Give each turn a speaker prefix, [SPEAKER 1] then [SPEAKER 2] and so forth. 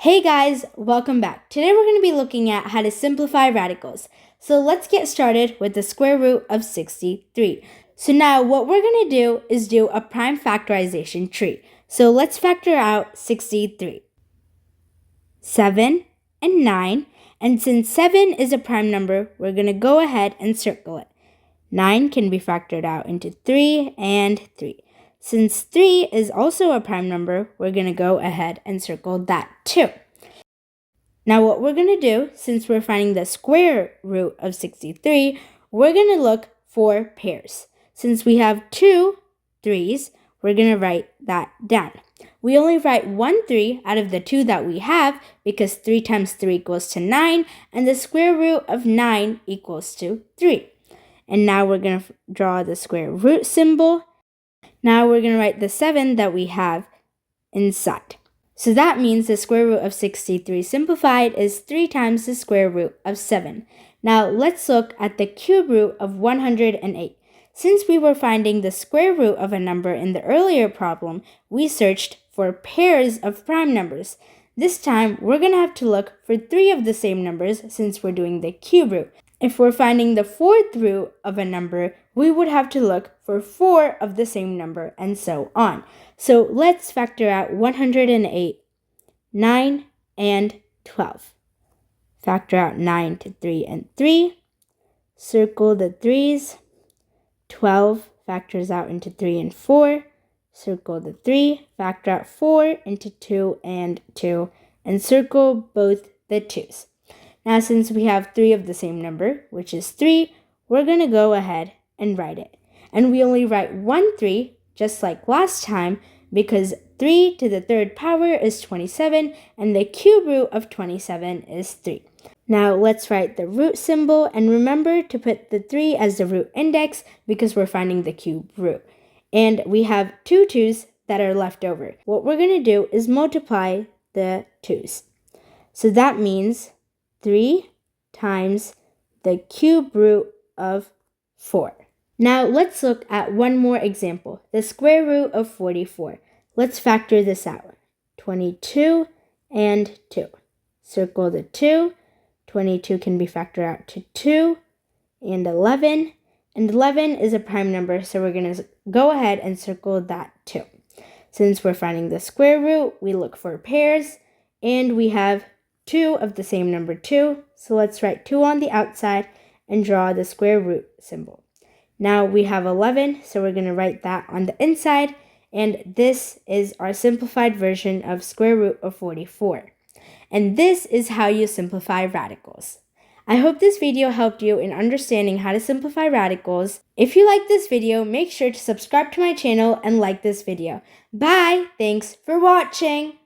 [SPEAKER 1] Hey guys, welcome back. Today we're going to be looking at how to simplify radicals. So let's get started with the square root of 63. So now what we're going to do is do a prime factorization tree. So let's factor out 63. 7 and 9. And since 7 is a prime number, we're going to go ahead and circle it. 9 can be factored out into 3 and 3. Since 3 is also a prime number, we're going to go ahead and circle that too. Now what we're going to do, since we're finding the square root of 63, we're going to look for pairs. Since we have 2 3's, we're going to write that down. We only write 1 3 out of the 2 that we have because 3 times 3 equals to 9, and the square root of 9 equals to 3. And now we're going to draw the square root symbol. Now we're going to write the 7 that we have inside. So that means the square root of 63 simplified is 3 times the square root of 7. Now let's look at the cube root of 108. Since we were finding the square root of a number in the earlier problem, we searched for pairs of prime numbers. This time, we're going to have to look for 3 of the same numbers since we're doing the cube root. If we're finding the fourth root of a number, we would have to look for 4 of the same number and so on. So let's factor out 108, 9, and 12. Factor out 9 to 3 and 3. Circle the 3's. 12 factors out into 3 and 4. Circle the 3. Factor out 4 into 2 and 2. And circle both the 2's. Now, since we have 3 of the same number, which is 3, we're going to go ahead and write it. And we only write 1 3, just like last time, because 3 to the third power is 27, and the cube root of 27 is 3. Now, let's write the root symbol, and remember to put the 3 as the root index because we're finding the cube root. And we have 2 2's that are left over. What we're going to do is multiply the 2's. So that means 3 times the cube root of 4. Now let's look at one more example, the square root of 44. Let's factor this out. 22 and 2. Circle the 2. 22 can be factored out to 2 and 11. And 11 is a prime number, so we're going to go ahead and circle that too. Since we're finding the square root, we look for pairs, and we have 2 of the same number 2, so let's write 2 on the outside and draw the square root symbol. Now we have 11, so we're going to write that on the inside, and this is our simplified version of square root of 44. And this is how you simplify radicals. I hope this video helped you in understanding how to simplify radicals. If you like this video, make sure to subscribe to my channel and like this video. Bye! Thanks for watching!